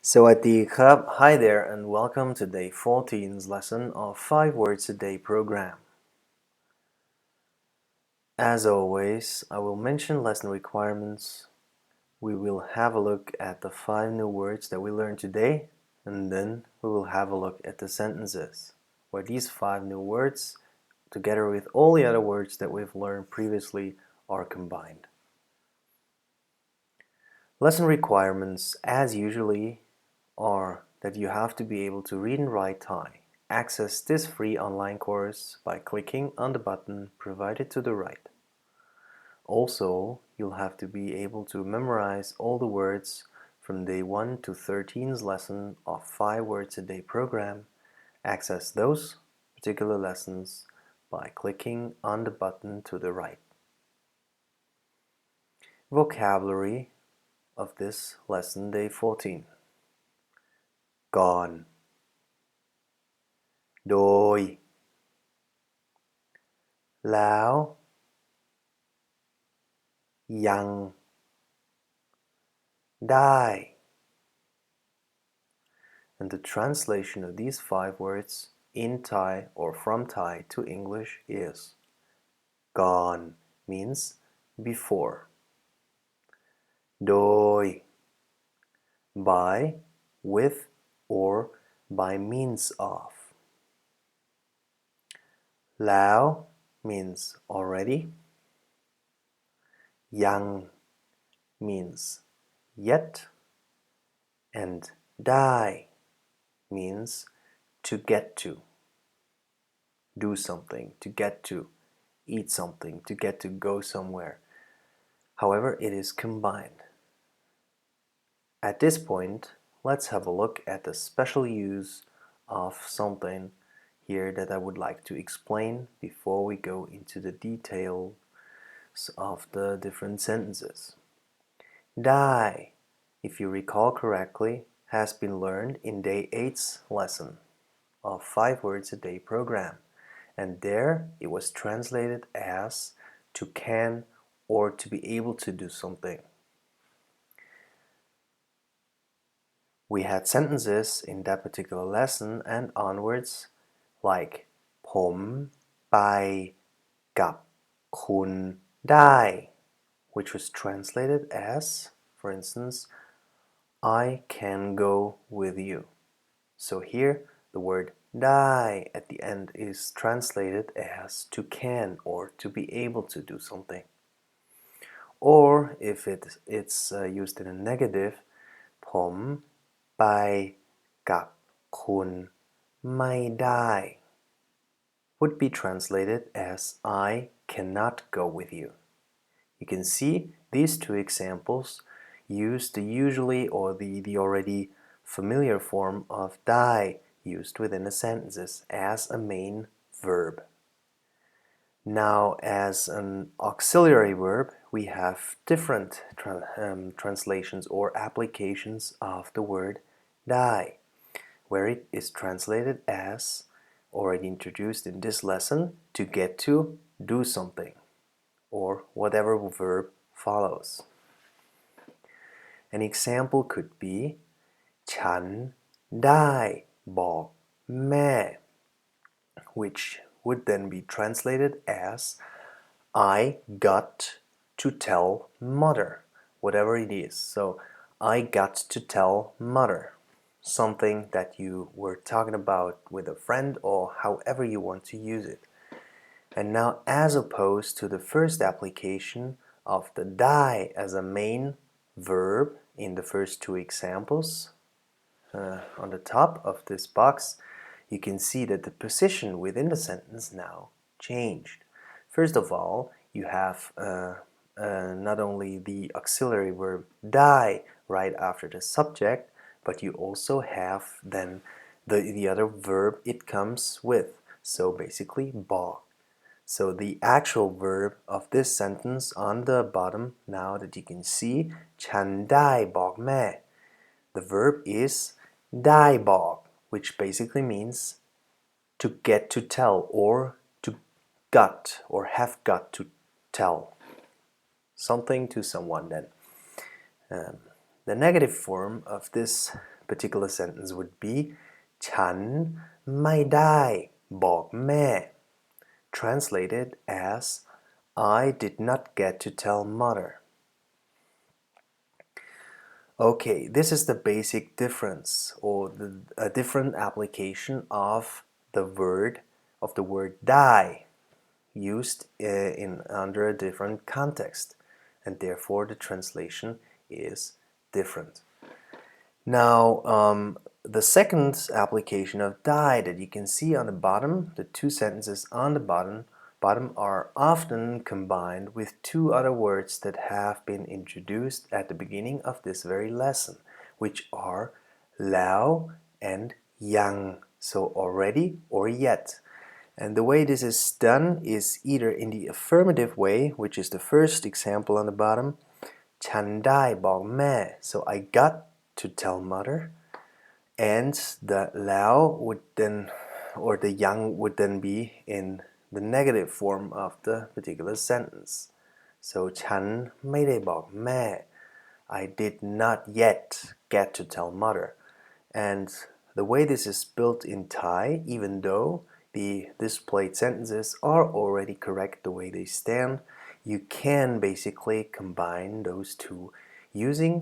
Sawadee krab. Hi there and welcome to day 14's lesson of 5 words a day program. As always, I will mention lesson requirements. We will have a look at the 5 new words that we learned today, and then we will have a look at the sentences, where these 5 new words, together with all the other words that we've learned previously, are combined. Lesson requirements, as usually, are that you have to be able to read and write Thai. Access this free online course by clicking on the button provided to the right. Also, you'll have to be able to memorize all the words from day 1 to 13's lesson of 5 words a day program. Access those particular lessons by clicking on the button to the right. Vocabulary of this lesson, day 14. ก่อน โดย แล้ว ยัง ได้ And the translation of these 5 words in Thai or from Thai to English is ก่อน means before, โดย by, with, or by means of, แล้ว means already, ยัง means yet, and ได้ means to get to, do something, to get to, eat something, to get to go somewhere. However, it is combined. At this point, let's have a look at the special use of something here that I would like to explain before we go into the details of the different sentences. ได้ if you recall correctly, has been learned in day 8's lesson of 5 words a day program, and there it was translated as to can or to be able to do something. We had sentences in that particular lesson and onwards like ผมไปกับคุณได้ which was translated as, for instance, I can go with you. So here the word ได้ at the end is translated as to can or to be able to do something. Or if it's used in a negative, ผมไปกับคุณไม่ได้ would be translated as I cannot go with you. You can see these 2 examples use the usually or the already familiar form of ได้ used within the sentences as a main verb. Now, as an auxiliary verb, we have different translations or applications of the word ได้, where it is translated as, already introduced in this lesson, to get to, do something, or whatever verb follows. An example could be ฉันได้บอกแม่ which would then be translated as I got to tell mother, whatever it is. So I got to tell mother, something that you were talking about with a friend or however you want to use it. And now, as opposed to the first application of the ได้ as a main verb in the first 2 examples, on the top of this box, you can see that the position within the sentence now changed. First of all, you have not only the auxiliary verb ได้ right after the subject, but you also have then the other verb it comes with. So basically บอก So the actual verb of this sentence on the bottom, now that you can see, ฉันได้บอกแม่ the verb is ได้บอก which basically means to get to tell or to got or have got to tell something to someone then. the negative form of this particular sentence would be ฉันไม่ได้บอกแม่ translated as I did not get to tell mother. Okay, this is the basic difference or a different application of the word die used in under a different context, and therefore the translation is different. Now, the second application of die that you can see on the bottom, the two sentences on the bottom are often combined with two other words that have been introduced at the beginning of this very lesson, which are แล้ว and ยัง so already or yet. And the way this is done is either in the affirmative way, which is the first example on the bottom, ฉันได้บอกแม่ so I got to tell mother, and the แล้ว would then, or the ยัง would then be in the negative form of the particular sentence. So ฉันไม่ได้บอกแม่ I did not yet get to tell mother. And the way this is built in Thai, even though the displayed sentences are already correct the way they stand, you can basically combine those two using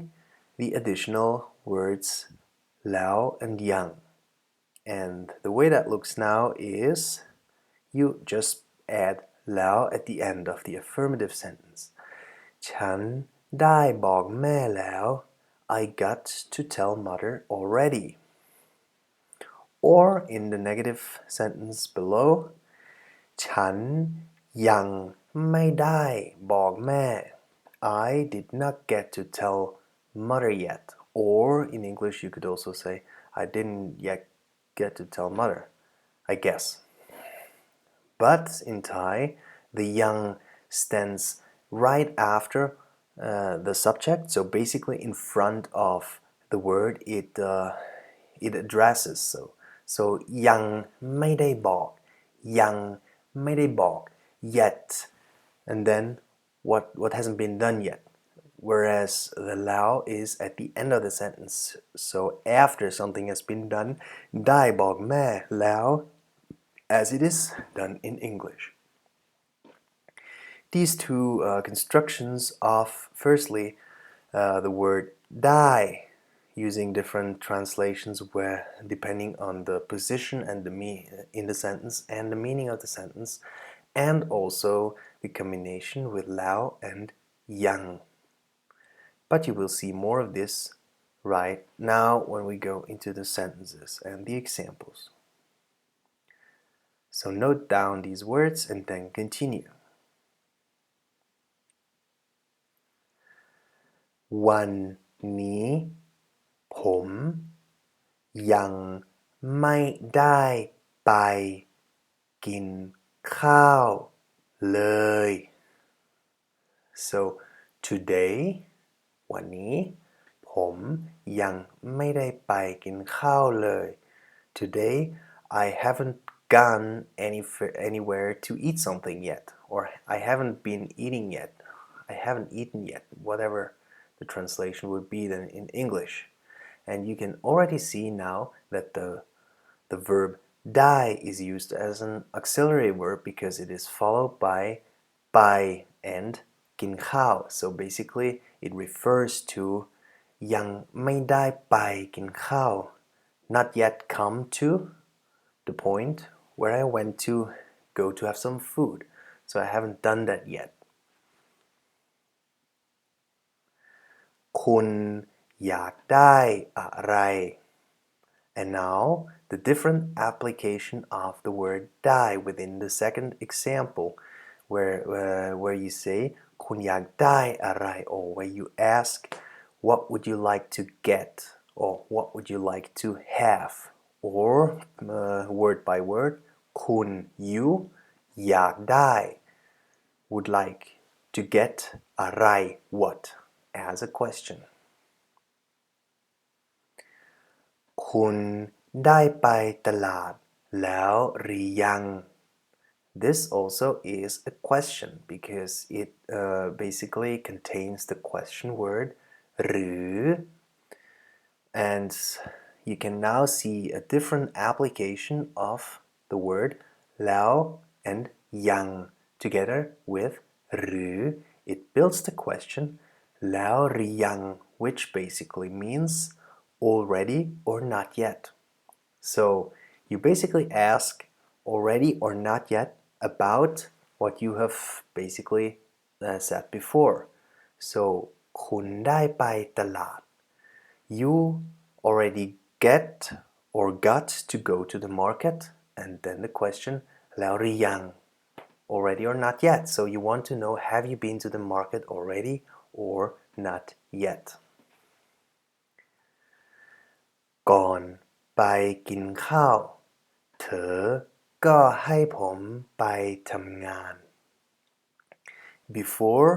the additional words แล้ว and ยัง and the way that looks now is you just add แล้ว at the end of the affirmative sentence. ฉันได้บอกแม่แล้ว I got to tell mother already. Or in the negative sentence below, ฉันยังไม่ได้บอกแม่ I did not get to tell mother yet. Or in English you could also say I didn't yet get to tell mother, I guess. But in Thai, the yang stands right after the subject, so basically in front of the word it addresses. So ยังไม่ได้บอก ยังไม่ได้บอก yet, and then what hasn't been done yet. Whereas the แล้ว is at the end of the sentence, so after something has been done, ได้บอกแม่แล้ว as it is done in English. These two constructions of, firstly, the word die, using different translations where depending on the position and the in the sentence and the meaning of the sentence, and also the combination with แล้ว and ยัง. But you will see more of this right now when we go into the sentences and the examples. So note down these words and then continue. วันนี้ผมยังไม่ได้ไปกินข้าวเลย So today วันนี้ผมยังไม่ได้ไปกินข้าวเลย Today I haven't gone anywhere to eat something yet, or I haven't been eating yet. I haven't eaten yet, whatever the translation would be then in English. And you can already see now that the verb die is used as an auxiliary verb because it is followed by and กินข้าว. So basically it refers to ยังไม่ได้ไปกินข้าว not yet come to the point where I went to go to have some food. So I haven't done that yet. คุณอยากได้อะไร And now the different application of the word die within the second example, where you say คุณอยากได้อะไร or where you ask what would you like to get, or what would you like to have, or word by word คุณ you อยากได้ would like to get อะไร what, as a question. คุณได้ไปตลาดแล้วหรือยัง This also is a question because it basically contains the question word หรือ And you can now see a different application of the word แล้ว and ยัง together with หรือ it builds the question แล้วหรือยัง which basically means already or not yet. So you basically ask already or not yet about what you have basically said before. So คุณได้ไปตลาด you already get or got to go to the market, and then the question แล้วหรือยัง already or not yet. So you want to know, have you been to the market already or not yet? ก่อนไปกินข้าวเธอก็ให้ผมไปทำงาน before,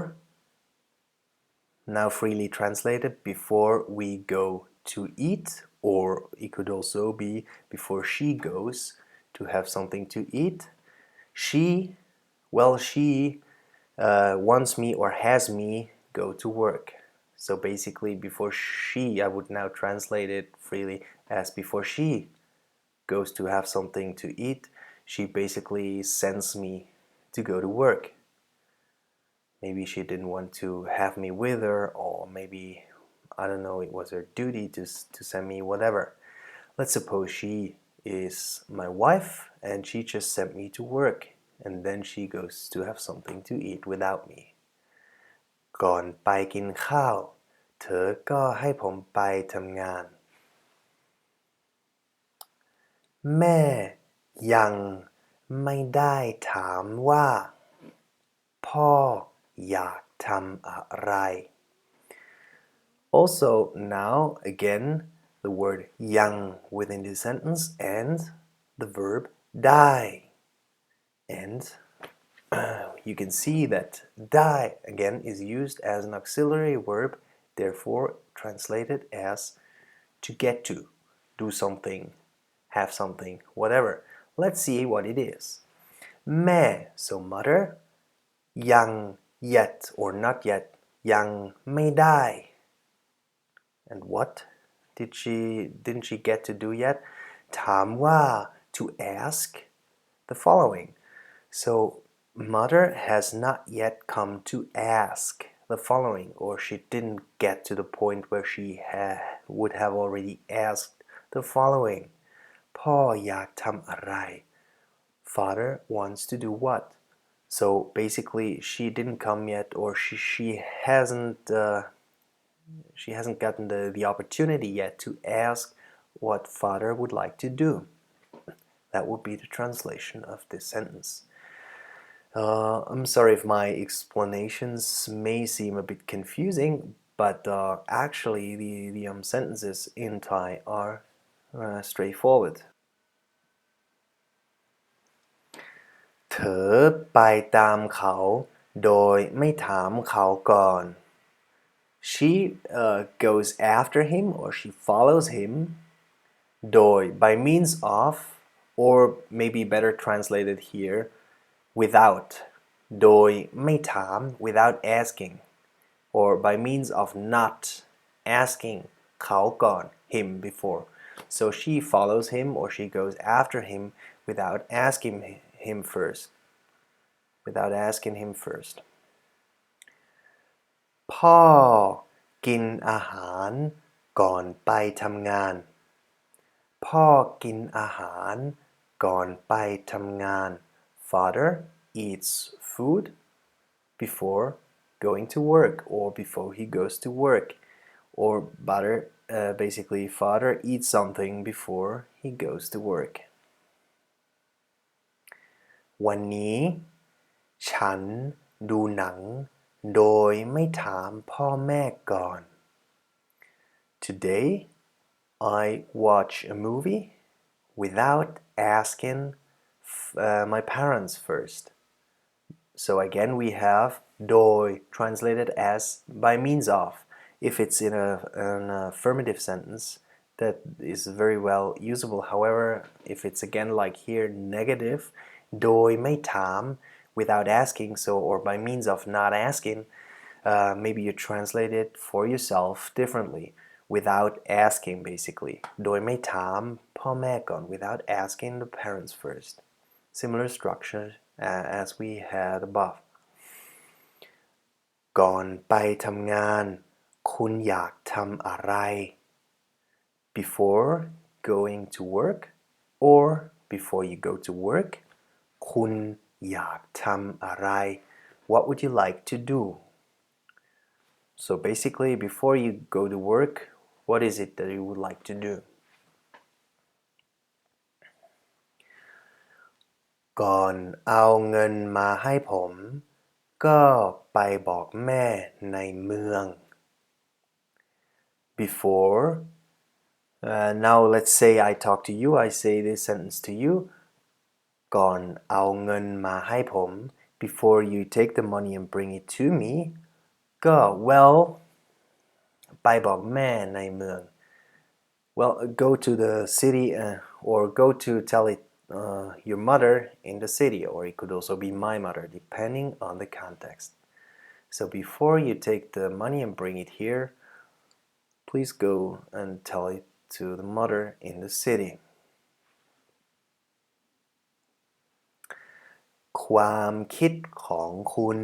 now freely translated, before we go to eat, or it could also be before she goes to have something to eat. She wants me or has me go to work. So basically, before she, I would now translate it freely as before she goes to have something to eat, she basically sends me to go to work. Maybe she didn't want to have me with her, or maybe, I don't know, it was her duty to send me, whatever. Let's suppose she is my wife and she just sent me to work, and then she goes to have something to eat without me. ก่อนไปกินข้าวเธอก็ให้ผมไปทำงาน แม่ยังไม่ได้ถามว่าพ่ออยากทำอะไร Also, now again the word ยัง within the sentence and the verb ได้ and you can see that ได้ again is used as an auxiliary verb, therefore translated as to get to, do something, have something, whatever. Let's see what it is. แม่ so mother, ยัง yet or not yet, ยังไม่ได้ and what didn't she get to do yet? ถามว่า to ask the following. So mother has not yet come to ask the following, or she didn't get to the point where she would have already asked the following. พ่ออยากทำอะไร Father wants to do what? So basically she didn't come yet, or she hasn't gotten the opportunity yet to ask what father would like to do. That would be the translation of this sentence. I'm sorry if my explanations may seem a bit confusing, but actually the sentences in Thai are straightforward. เธอไปตามเขาโดยไม่ถามเขาก่อน She goes after him, or she follows him โดย by means of, or maybe better translated here, without โดยไม่ถาม without asking, or by means of not asking เขาก่อน him before. So she follows him, or she goes after him without asking him first.พ่อกินอาหารก่อนไปทำงาน พ่อกินอาหารก่อนไปทำงาน Father eats food before going to work, or before he goes to work, or basically father eats something before he goes to work. วันนี้ฉันดูหนังโดยไม่ถามพ่อแม่ก่อน Today I watch a movie without asking my parents first. So again we have โดย translated as by means of. If it's in an affirmative sentence, that is very well usable. However, if it's again like here negative, โดยไม่ถาม without asking, so, or by means of not asking, maybe you translate it for yourself differently. without asking basically โดยไม่ถามพ่อแม่ก่อน without asking the parents first. Similar structure as we had above. ก่อนไปทำงานคุณอยากทำอะไร Before going to work or before you go to work คุณอยากทำอะไร What would you like to do? So basically before you go to work, what is it that you would like to do? ก่อนเอาเงินมาให้ผมก็ไปบอกแม่ในเมือง Before now let's say I talk to you, I say this sentence to you ก่อนเอาเงินมาให้ผม before you take the money and bring it to me ก็ well ไปบอกแม่ในเมือง well go to the city or go to tell it your mother in the city, or it could also be my mother depending on the context. So before you take the money and bring it here, please go and tell it to the mother in the city. ความคิดของคุณ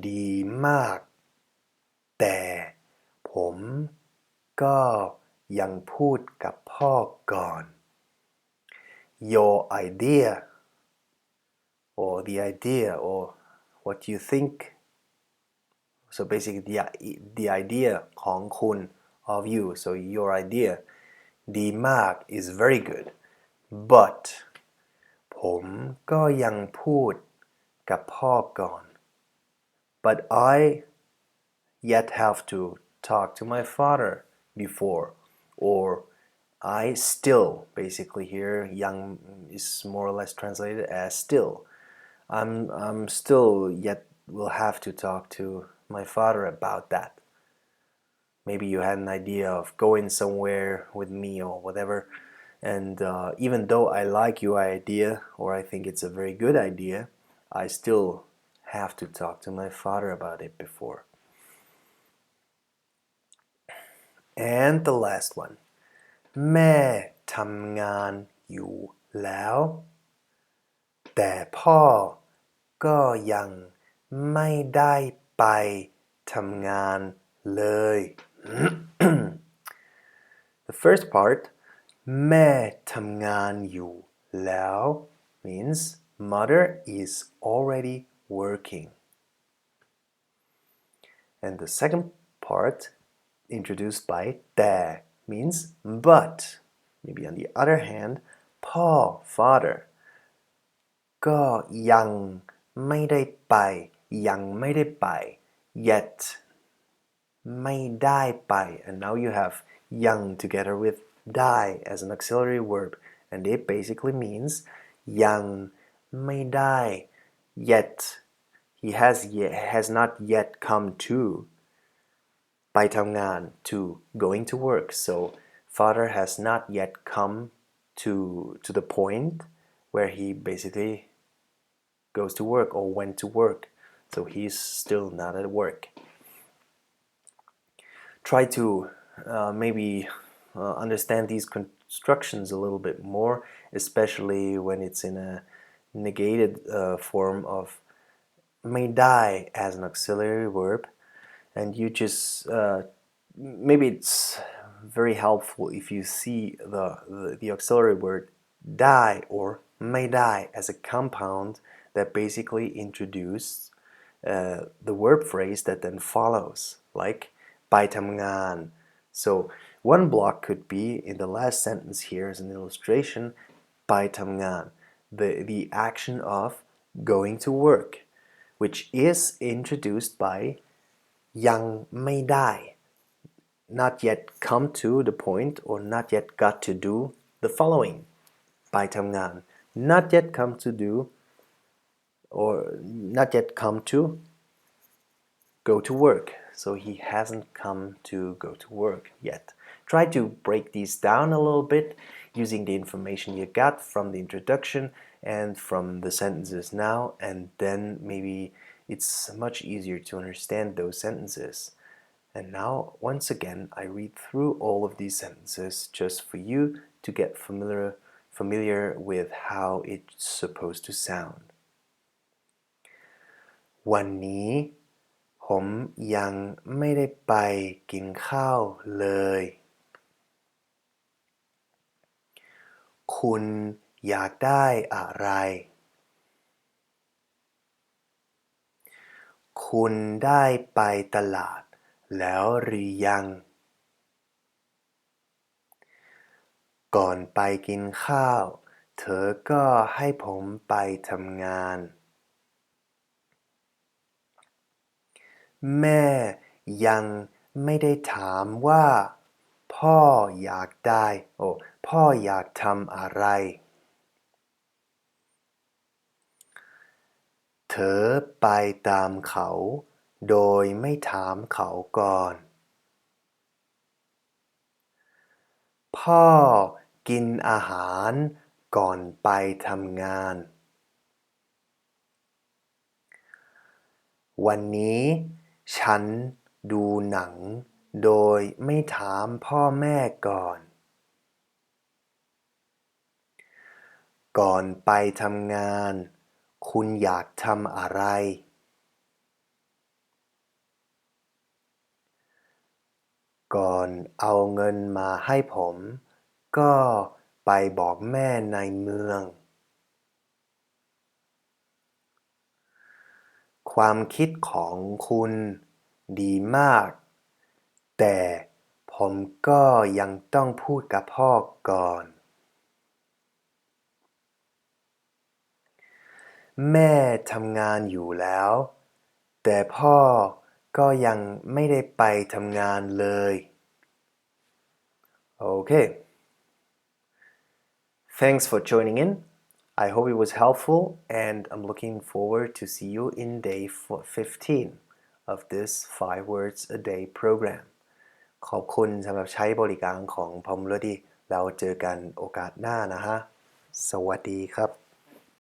ดีมากแต่ผมก็ยังพูดกับพ่อก่อน Your idea or the idea or what you think, so basically the idea ของคุณ of you, so your idea ดีมาก is very good, but ผมก็ยังพูดกับพ่อก่อน but I yet have to talk to my father before, or I still, basically here young is more or less translated as still. I'm still yet will have to talk to my father about that. Maybe you had an idea of going somewhere with me or whatever, and even though I like your idea or I think it's a very good idea, I still have to talk to my father about it before. And the last one. แม่ทำงานอยู่แล้วแต่พ่อก็ยังไม่ได้ไปทำงานเลย The first part แม่ทำงานอยู่แล้ว means mother is already working. And the second part introduced by แต่ means but. Maybe on the other hand พ่อ father ก็ยังไม่ได้ไปยังไม่ได้ไป yet ไม่ได้ไป and now you have ยัง together with ได้ as an auxiliary verb, and it basically means ยังไม่ได้ yet he has not yet come to ไปทำงาน to going to work, so father has not yet come to the point where he basically goes to work or went to work, so he's still not at work. Try to maybe understand these constructions a little bit more, especially when it's in a negated form of ไม่ได้ as an auxiliary verb, and you just maybe it's very helpful if you see the auxiliary word ได้ or ไม่ได้ as a compound that basically introduces the verb phrase that then follows, like ไปทำงาน. So one block could be in the last sentence here as an illustration ไปทำงาน, the action of going to work, which is introduced by ยังไม่ได้ not yet come to the point or not yet got to do the following ไปทำงาน not yet come to do or not yet come to go to work, so he hasn't come to go to work yet. Try to break these down a little bit using the information you got from the introduction and from the sentences now, and then maybe it's much easier to understand those sentences. And now, once again, I read through all of these sentences just for you to get familiar with how it's supposed to sound. วันนี้ผมยังไม่ได้ไปกินข้าวเลย คุณอยากได้อะไร คุณได้ไปตลาดแล้วหรือยัง ก่อนไปกินข้าวเธอก็ให้ผมไปทำงาน แม่ยังไม่ได้ถามว่าพ่ออยากได้พ่ออยากทำอะไร เธอไปตามเขาโดยไม่ถามเขาก่อน พ่อกินอาหารก่อนไปทำงาน วันนี้ฉันดูหนังโดยไม่ถามพ่อแม่ก่อน ก่อนไปทำงานคุณอยากทำอะไร ก่อนเอาเงินมาให้ผมก็ไปบอกแม่ในเมือง ความคิดของคุณดีมากแต่ผมก็ยังต้องพูดกับพ่อก่อน แม่ทำงานอยู่แล้วแต่พ่อก็ยังไม่ได้ไปทำงานเลย Okay. Thanks for joining in. I hope it was helpful and I'm looking forward to see you in day 15 of this 5 words a day program. ขอบคุณสำหรับใช้บริการของพอมเลดีแล้วเจอกันโอกาสหน้านะฮะสวัสดีครับ